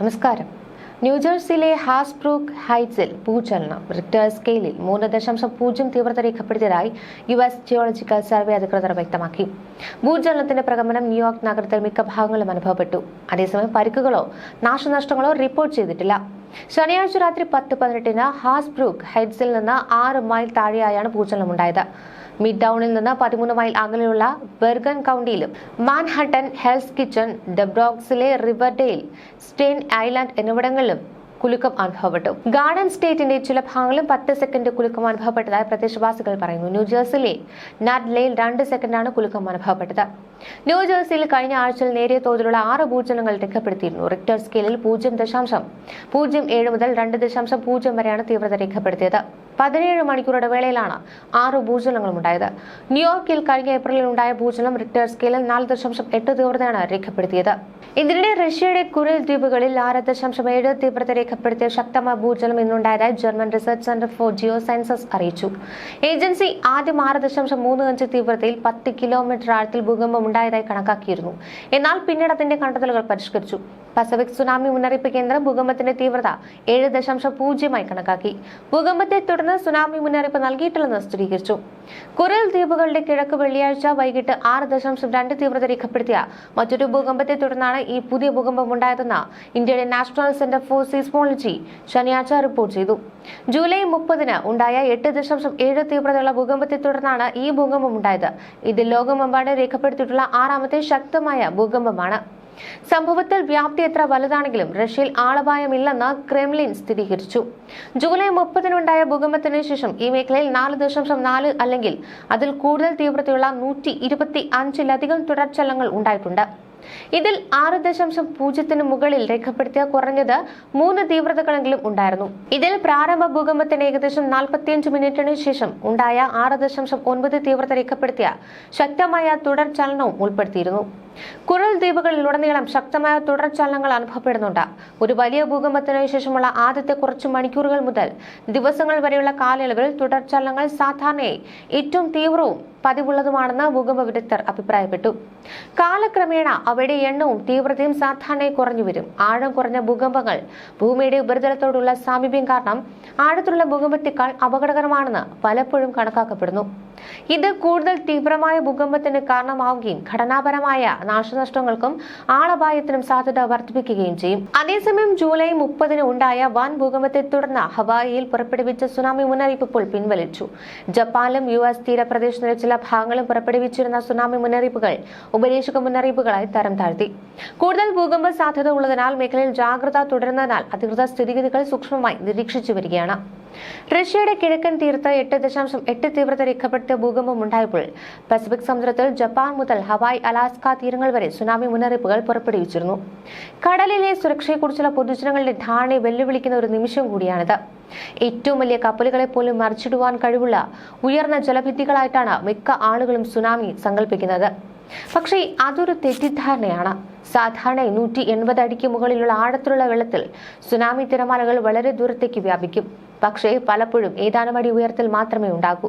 നമസ്കാരം. ന്യൂജേഴ്സിയിലെ ഹാസ്ബ്രൂക്ക് ഹൈറ്റ്സിൽ ഭൂചലനം റിക്ടർ സ്കെയിലിൽ 3.0 തീവ്രത രേഖപ്പെടുത്തിയതായി US ജിയോളജിക്കൽ സർവേ അധികൃതർ വ്യക്തമാക്കി. ഭൂചലനത്തിന്റെ പ്രകമ്പനം ന്യൂയോർക്ക് നഗരത്തിൽ മിക്ക ഭാഗങ്ങളും അനുഭവപ്പെട്ടു. അതേസമയം പരിക്കുകളോ നാശനഷ്ടങ്ങളോ റിപ്പോർട്ട് ചെയ്തിട്ടില്ല. ശനിയാഴ്ച രാത്രി 10:18 ഹാസ്ബ്രൂക്ക് ഹൈറ്റ്സിൽ നിന്ന് 6 മൈൽ താഴെയായാണ് ഭൂചലനമുണ്ടായത്. മിഡ് ടൗണിൽ നിന്ന് 13 മൈൽ അകലെയുള്ള ബെർഗൻ കൗണ്ടിയിലും മാൻഹട്ടൻ, ഹെൽസ് കിച്ചൺ, ഡെബ്രോക്സിലെ റിവർഡെയിൽ, സ്റ്റെയിൻ ഐലൻഡ് എന്നിവിടങ്ങളിലും കുലുക്കം അനുഭവപ്പെട്ടു. ഗാർഡൻ സ്റ്റേറ്റിന്റെ ചില ഭാഗങ്ങളിലും 10 സെക്കൻഡ് കുലുക്കം അനുഭവപ്പെട്ടതായി പ്രദേശവാസികൾ പറയുന്നു. ന്യൂജേഴ്സിയിലെ നട്ട്ലെയിൽ 2 സെക്കൻഡാണ് കുലുക്കം അനുഭവപ്പെട്ടത്. ന്യൂജേഴ്സിയിൽ കഴിഞ്ഞ ആഴ്ചയിൽ നേരിയ തോതിലുള്ള 6 ഭൂചലനങ്ങൾ രേഖപ്പെടുത്തിയിരുന്നു. റിക്ടർ സ്കെയിലിൽ 0.07 മുതൽ 2.0 വരെയാണ് തീവ്രത രേഖപ്പെടുത്തിയത്. 17 മണിക്കൂർ ഇടവേളയിലാണ് 6 ഭൂചലനങ്ങളും ഉണ്ടായത്. ന്യൂയോർക്കിൽ കഴിഞ്ഞ ഏപ്രിലിൽ ഉണ്ടായ ഭൂചലനം റിക്ടർ സ്കെയിലിൽ 4.8 തീവ്രതയാണ് രേഖപ്പെടുത്തിയത്. ഇതിനിടെ റഷ്യയുടെ കുരിൽ ദ്വീപുകളിൽ 6.7 തീവ്രത രേഖപ്പെടുത്തിയ ശക്തമായ ഭൂചലനം ഇന്നുണ്ടായതായി German research centre for geosciences അറിയിച്ചു. ഏജൻസി ആദ്യം 6.35 തീവ്രതയിൽ 10 കിലോമീറ്റർ ആഴത്തിൽ ഭൂകമ്പം ഉണ്ടായതായി കണക്കാക്കിയിരുന്നു. എന്നാൽ പിന്നീട് അതിന്റെ കണ്ടെത്തലുകൾ പരിഷ്കരിച്ചു. പസഫിക് സുനാമി മുന്നറിയിപ്പ് കേന്ദ്രം ഭൂകമ്പത്തിന്റെ തീവ്രത 7.0 കണക്കാക്കി. ഭൂകമ്പത്തെ തുടർന്ന് സുനാമി മുന്നറിയിപ്പ് നൽകിയിട്ടില്ലെന്ന് സ്ഥിരീകരിച്ചു. കുരിൽ ദ്വീപുകളുടെ കിഴക്ക് വെള്ളിയാഴ്ച വൈകിട്ട് 6.2 തീവ്രത രേഖപ്പെടുത്തിയ മറ്റൊരു ഭൂകമ്പത്തെ തുടർന്നാണ് ഈ പുതിയ ഭൂകമ്പം ഉണ്ടായതെന്ന് ഇന്ത്യയുടെ നാഷണൽ സെന്റർ ഫോർ സീസ്മോളജി ശനിയാഴ്ച റിപ്പോർട്ട് ചെയ്തു. ജൂലൈ 30 ഉണ്ടായ 8.7 തീവ്രതയുള്ള ഭൂകമ്പത്തെ തുടർന്നാണ് ഈ ഭൂകമ്പം ഉണ്ടായത്. ഇത് ലോകമെമ്പാടും രേഖപ്പെടുത്തിയിട്ടുള്ള 6ാമത്തെ ശക്തമായ ഭൂകമ്പമാണ്. സംഭവത്തിൽ വ്യാപ്തി എത്ര വലുതാണെങ്കിലും റഷ്യയിൽ ആളപായമില്ലെന്ന് ക്രെംലിൻ സ്ഥിരീകരിച്ചു. ജൂലൈ 30 ഉണ്ടായ ഭൂകമ്പത്തിന് ശേഷം ഈ മേഖലയിൽ 4.4 അല്ലെങ്കിൽ അതിൽ കൂടുതൽ തീവ്രതയുള്ള 125-ലധികം തുടർചലനങ്ങൾ ഉണ്ടായിട്ടുണ്ട്. ഇതിൽ 6.0 മുകളിൽ രേഖപ്പെടുത്തിയ കുറഞ്ഞത് 3 തീവ്രതകളെങ്കിലും ഉണ്ടായിരുന്നു. ഇതിൽ പ്രാരംഭ ഭൂകമ്പത്തിന് ഏകദേശം 45 മിനിറ്റിന് ശേഷം ഉണ്ടായ 6.9 തീവ്രത രേഖപ്പെടുത്തിയ ശക്തമായ തുടർചലനവും ഉൾപ്പെടുത്തിയിരുന്നു. കുരിൽ ദ്വീപുകളിലുടനീളം ശക്തമായ തുടർചലനങ്ങൾ അനുഭവപ്പെടുന്നുണ്ട്. ഒരു വലിയ ഭൂകമ്പത്തിന് ശേഷമുള്ള ആദ്യത്തെ കുറച്ച് മണിക്കൂറുകൾ മുതൽ ദിവസങ്ങൾ വരെയുള്ള കാലയളവിൽ തുടർചലനങ്ങൾ സാധാരണയായി ഏറ്റവും തീവ്രവും പതിവുള്ളതുമാണെന്ന് ഭൂകമ്പ വിദഗ്ധർ അഭിപ്രായപ്പെട്ടു. കാലക്രമേണ അവയുടെ എണ്ണവും തീവ്രതയും സാധാരണയായി കുറഞ്ഞു വരും. ആഴം കുറഞ്ഞ ഭൂകമ്പങ്ങൾ ഭൂമിയുടെ ഉപരിതലത്തോടുള്ള സാമീപ്യം കാരണം ആഴത്തിലുള്ള ഭൂകമ്പത്തേക്കാൾ അപകടകരമാണെന്ന് പലപ്പോഴും കണക്കാക്കപ്പെടുന്നു. ഇത് കൂടുതൽ തീവ്രമായ ഭൂകമ്പത്തിന് കാരണമാവുകയും ഘടനാപരമായ നാശനഷ്ടങ്ങൾക്കും ആളപായത്തിനും സാധ്യത വർദ്ധിപ്പിക്കുകയും ചെയ്യും. അതേസമയം ജൂലൈ 30 ഉണ്ടായ വൻ ഭൂകമ്പത്തെ തുടർന്ന് ഹവായിയിൽ പുറപ്പെടുവിച്ച സുനാമി മുന്നറിയിപ്പ് ഇപ്പോൾ പിൻവലിച്ചു. ജപ്പാനിലും US തീരപ്രദേശത്തിലെ ചില ഭാഗങ്ങളും പുറപ്പെടുവിച്ചിരുന്ന സുനാമി മുന്നറിയിപ്പുകൾ ഉപദേശക മുന്നറിയിപ്പുകളായി തരം താഴ്ത്തി. കൂടുതൽ ഭൂകമ്പ സാധ്യത ഉള്ളതിനാൽ മേഖലയിൽ ജാഗ്രത തുടരുന്നതിനാൽ അധികൃതർ സ്ഥിതിഗതികൾ സൂക്ഷ്മമായി നിരീക്ഷിച്ചു വരികയാണ്. റഷ്യയുടെ കിഴക്കൻ തീരത്ത് 8.8 തീവ്രത രേഖപ്പെടുത്തിയ ഭൂകമ്പം ഉണ്ടായപ്പോൾ പസഫിക് സമുദ്രത്തിൽ ജപ്പാൻ മുതൽ ഹവായ്, അലാസ്ക തീരങ്ങൾ വരെ സുനാമി മുന്നറിയിപ്പുകൾ പുറപ്പെടുവിച്ചിരുന്നു. കടലിലെ സുരക്ഷയെക്കുറിച്ചുള്ള പൊതുജനങ്ങളുടെ ധാരണയെ വെല്ലുവിളിക്കുന്ന ഒരു നിമിഷം കൂടിയാണിത്. ഏറ്റവും വലിയ കപ്പലുകളെ പോലും മറിച്ചിടുവാൻ കഴിവുള്ള ഉയർന്ന ജലഭിത്തികളായിട്ടാണ് മിക്ക ആളുകളും സുനാമി സങ്കല്പിക്കുന്നത്. പക്ഷേ അതൊരു തെറ്റിദ്ധാരണയാണ്. സാധാരണ 180 അടിക്ക് മുകളിലുള്ള ആഴത്തിലുള്ള വെള്ളത്തിൽ സുനാമി തിരമാലകൾ വളരെ ദൂരത്തേക്ക് വ്യാപിക്കും. പക്ഷേ പലപ്പോഴും ഏതാനും അടി ഉയരത്തിൽ മാത്രമേ ഉണ്ടാകൂ.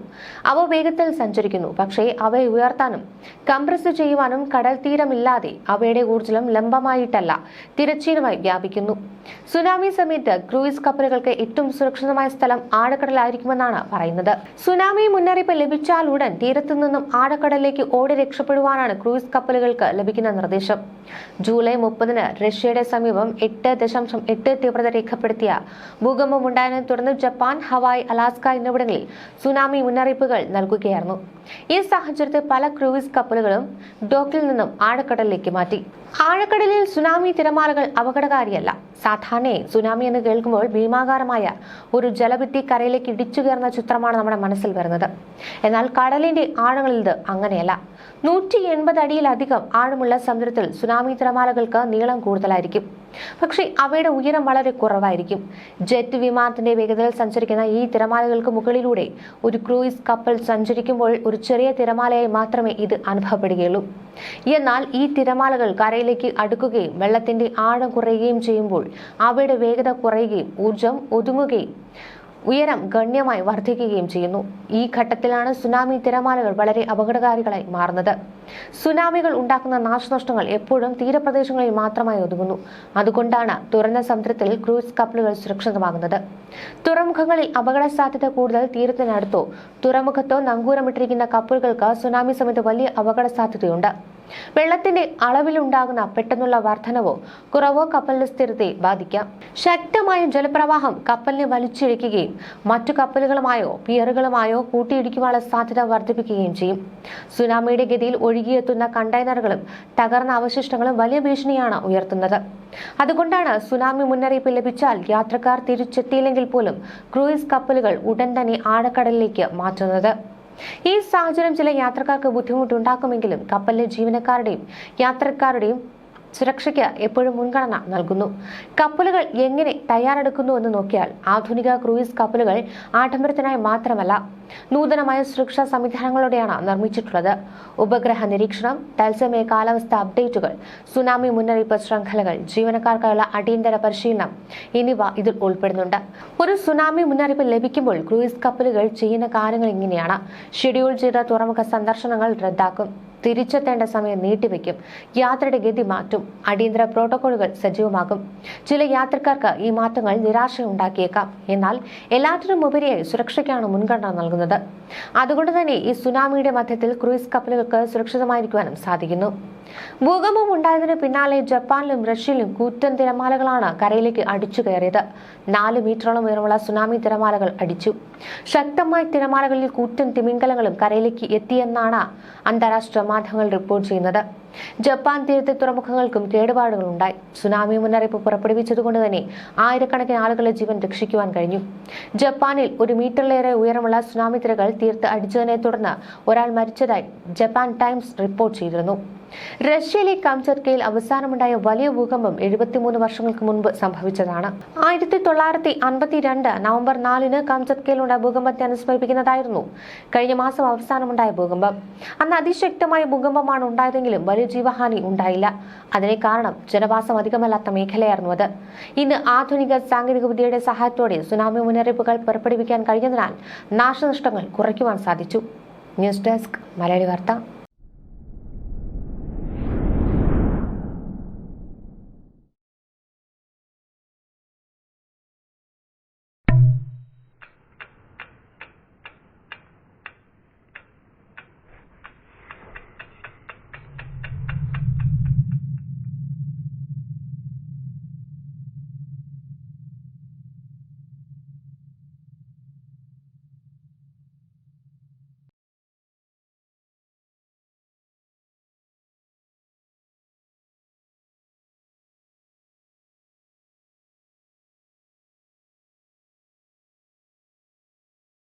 അവ വേഗത്തിൽ സഞ്ചരിക്കുന്നു. പക്ഷേ അവയെ ഉയർത്താനും കംപ്രസ് ചെയ്യുവാനും കടൽ തീരമില്ലാതെ അവയുടെ ഊർജ്ജം ലംബമായിട്ടല്ല, തിരശ്ചീനമായി വ്യാപിക്കുന്നു. സുനാമി സമയത്ത് ക്രൂയിസ് കപ്പലുകൾക്ക് ഏറ്റവും സുരക്ഷിതമായ സ്ഥലം ആഴക്കടലായിരിക്കുമെന്നാണ് പറയുന്നത്. സുനാമി മുന്നറിയിപ്പ് ലഭിച്ചാൽ ഉടൻ തീരത്തു നിന്നും ആഴക്കടലിലേക്ക് ഓടി രക്ഷപ്പെടുവാനാണ് ക്രൂയിസ് കപ്പലുകൾക്ക് ലഭിക്കുന്ന നിർദ്ദേശം. ജൂലൈ 30 റഷ്യയുടെ സമീപം 8.8 തീവ്രത രേഖപ്പെടുത്തിയ ഭൂകമ്പമുണ്ടായതിനെ തുടർന്ന് ജപ്പാൻ, ഹവായ്, അലാസ്ക എന്നിവിടങ്ങളിൽ സുനാമി മുന്നറിയിപ്പുകൾ നൽകുകയായിരുന്നു. ഈ സാഹചര്യത്തിൽ പല ക്രൂയിസ് കപ്പലുകളും ഡോക്കിൽ നിന്നും ആഴക്കടലിലേക്ക് മാറ്റി. ആഴക്കടലിൽ സുനാമി തിരമാലകൾ അപകടകാരിയല്ല. സാധാരണയായി സുനാമി എന്ന് കേൾക്കുമ്പോൾ ഭീമാകാരമായ ഒരു ജലഭിത്തി കരയിലേക്ക് ഇടിച്ചു കയറുന്ന ചിത്രമാണ് നമ്മുടെ മനസ്സിൽ വരുന്നത്. എന്നാൽ കടലിന്റെ ആഴങ്ങളിൽ ഇത് അങ്ങനെയല്ല. 180 അടിയിലധികം ആഴമുള്ള സമുദ്രത്തിൽ സുനാമി തിരമാലകൾക്ക് നീളം കൂടുതലായിരിക്കും. പക്ഷേ അവയുടെ ഉയരം വളരെ കുറവായിരിക്കും. ജെറ്റ് വിമാനത്തിന്റെ വേഗതയിൽ സഞ്ചരിക്കുന്ന ഈ തിരമാലകൾക്ക് മുകളിലൂടെ ഒരു ക്രൂയിസ് കപ്പൽ സഞ്ചരിക്കുമ്പോൾ ഒരു ചെറിയ തിരമാലയായി മാത്രമേ ഇത് അനുഭവപ്പെടുകയുള്ളൂ. എന്നാൽ ഈ തിരമാലകൾ കരയിലേക്ക് അടുക്കുകയും വെള്ളത്തിന്റെ ആഴം കുറയുകയും ചെയ്യുമ്പോൾ അവയുടെ വേഗത കുറയുകയും ഊർജം ഒതുങ്ങുകയും ഉയരം ഗണ്യമായി വർദ്ധിക്കുകയും ചെയ്യുന്നു. ഈ ഘട്ടത്തിലാണ് സുനാമി തിരമാലകൾ വളരെ അപകടകാരികളായി മാറുന്നത്. സുനാമികൾ ഉണ്ടാക്കുന്ന നാശനഷ്ടങ്ങൾ എപ്പോഴും തീരപ്രദേശങ്ങളിൽ മാത്രമായി ഒതുങ്ങുന്നു. അതുകൊണ്ടാണ് തുറന്ന സമുദ്രത്തിൽ ക്രൂയിസ് കപ്പലുകൾ സുരക്ഷിതമാകുന്നത്. തുറമുഖങ്ങളിൽ അപകട സാധ്യത കൂടുതൽ തീരത്തിനടുത്തോ തുറമുഖത്തോ നങ്കൂരമിട്ടിരിക്കുന്ന കപ്പലുകൾക്ക് സുനാമി സമയത്ത് വലിയ അപകട സാധ്യതയുണ്ട്. വെള്ളത്തിന്റെ അളവിലുണ്ടാകുന്ന പെട്ടെന്നുള്ള വർധനവോ കുറവോ കപ്പലിന്റെ സ്ഥിരതയെ ബാധിക്കാം. ശക്തമായ ജലപ്രവാഹം കപ്പലിനെ വലിച്ചിഴയ്ക്കുകയും മറ്റു കപ്പലുകളുമായോ പിയറുകളുമായോ കൂട്ടിയിടിക്കുവാനുള്ള സാധ്യത വർദ്ധിപ്പിക്കുകയും ചെയ്യും. സുനാമിയുടെ ഗതിയിൽ ഒഴുകിയെത്തുന്ന കണ്ടെയ്നറുകളും തകർന്ന അവശിഷ്ടങ്ങളും വലിയ ഭീഷണിയാണ് ഉയർത്തുന്നത്. അതുകൊണ്ടാണ് സുനാമി മുന്നറിയിപ്പ് ലഭിച്ചാൽ യാത്രക്കാർ തിരിച്ചെത്തിയില്ലെങ്കിൽ പോലും ക്രൂയിസ് കപ്പലുകൾ ഉടൻ തന്നെ ആഴക്കടലിലേക്ക് മാറ്റുന്നത്. ഈ സാഹചര്യം ചില യാത്രക്കാർക്ക് ബുദ്ധിമുട്ടുണ്ടാക്കുമെങ്കിലും കപ്പലിലെ ജീവനക്കാരുടെയും യാത്രക്കാരുടെയും സുരക്ഷയ്ക്ക് എപ്പോഴും മുൻഗണന നൽകുന്നു. കപ്പലുകൾ എങ്ങനെ തയ്യാറെടുക്കുന്നുവെന്ന് നോക്കിയാൽ ആധുനിക ക്രൂയിസ് കപ്പലുകൾ ആഡംബരത്തിനായി മാത്രമല്ല നൂതനമായ സുരക്ഷാ സംവിധാനങ്ങളോടെയാണ് നിർമ്മിച്ചിട്ടുള്ളത്. ഉപഗ്രഹ നിരീക്ഷണം, തത്സമയ കാലാവസ്ഥ അപ്ഡേറ്റുകൾ, സുനാമി മുന്നറിയിപ്പ് ശൃംഖലകൾ, ജീവനക്കാർക്കായുള്ള അടിയന്തര പരിശീലനം എന്നിവ ഇതിൽ ഉൾപ്പെടുന്നുണ്ട്. ഒരു സുനാമി മുന്നറിയിപ്പ് ലഭിക്കുമ്പോൾ ക്രൂയിസ് കപ്പലുകൾ ചെയ്യുന്ന കാര്യങ്ങൾ ഇങ്ങനെയാണ്. ഷെഡ്യൂൾ ചെയ്ത തുറമുഖ സന്ദർശനങ്ങൾ റദ്ദാക്കും, തിരിച്ചെത്തേണ്ട സമയം നീട്ടിവെക്കും, യാത്രയുടെ ഗതി മാറ്റും, അടിയന്തര പ്രോട്ടോകോളുകൾ സജീവമാകും. ചില യാത്രക്കാർക്ക് ഈ മാറ്റങ്ങൾ നിരാശയുണ്ടാക്കിയേക്കാം. എന്നാൽ എല്ലാറ്റിനും ഉപരിയായി സുരക്ഷയ്ക്കാണ് മുൻഗണന നൽകുന്നത്. അതുകൊണ്ട് തന്നെ ഈ സുനാമിയുടെ മധ്യത്തിൽ ക്രൂയിസ് കപ്പലുകൾക്ക് സുരക്ഷിതമായിരിക്കുവാനും സാധിക്കുന്നു. ഭൂകമ്പം ഉണ്ടായതിനു പിന്നാലെ ജപ്പാനിലും റഷ്യയിലും കൂറ്റൻ തിരമാലകളാണ് കരയിലേക്ക് അടിച്ചു കയറിയത്. 4 മീറ്ററോളം ഉയരമുള്ള സുനാമി തിരമാലകൾ അടിച്ചു. ശക്തമായ തിരമാലകളിൽ കൂറ്റൻ തിമിംഗലങ്ങളും കരയിലേക്ക് എത്തിയെന്നാണ് അന്താരാഷ്ട്ര മാധ്യമങ്ങൾ റിപ്പോർട്ട് ചെയ്യുന്നത്. ജപ്പാൻ തീരത്തെ തുറമുഖങ്ങൾക്കും കേടുപാടുകളുണ്ടായി. സുനാമി മുന്നറിയിപ്പ് പുറപ്പെടുവിച്ചതുകൊണ്ട് തന്നെ ആയിരക്കണക്കിന് ആളുകളുടെ ജീവൻ രക്ഷിക്കുവാൻ കഴിഞ്ഞു. ജപ്പാനിൽ 1 മീറ്ററിലേറെ ഉയരമുള്ള സുനാമി തിരകൾ തീരത്ത് അടിച്ചതിനെ തുടർന്ന് ഒരാൾ മരിച്ചതായി ജപ്പാൻ ടൈംസ് റിപ്പോർട്ട് ചെയ്തിരുന്നു. റഷ്യയിലെ കംചട്കയിൽ അവസാനമുണ്ടായ വലിയ ഭൂകമ്പം 73 വർഷങ്ങൾക്ക് മുൻപ് സംഭവിച്ചതാണ്. 1952 നവംബർ 4 കംചട്കയിലുണ്ടായ ഭൂകമ്പത്തെ അനുസ്മരിപ്പിക്കുന്നതായിരുന്നു കഴിഞ്ഞ മാസം അവസാനമുണ്ടായ ഭൂകമ്പം. അന്ന് അതിശക്തമായ ഭൂകമ്പമാണ് ഉണ്ടായതെങ്കിലും വലിയ ജീവഹാനി ഉണ്ടായില്ല. അതിന് കാരണം ജനവാസം അധികമല്ലാത്ത മേഖലയായിരുന്നു അത്. ഇന്ന് ആധുനിക സാങ്കേതിക വിദ്യയുടെ സഹായത്തോടെ സുനാമി മുന്നറിയിപ്പുകൾ പുറപ്പെടുവിക്കാൻ കഴിഞ്ഞതിനാൽ നാശനഷ്ടങ്ങൾ കുറയ്ക്കുവാൻ സാധിച്ചു. ന്യൂസ് ഡെസ്ക് മലയാളി വാർത്ത.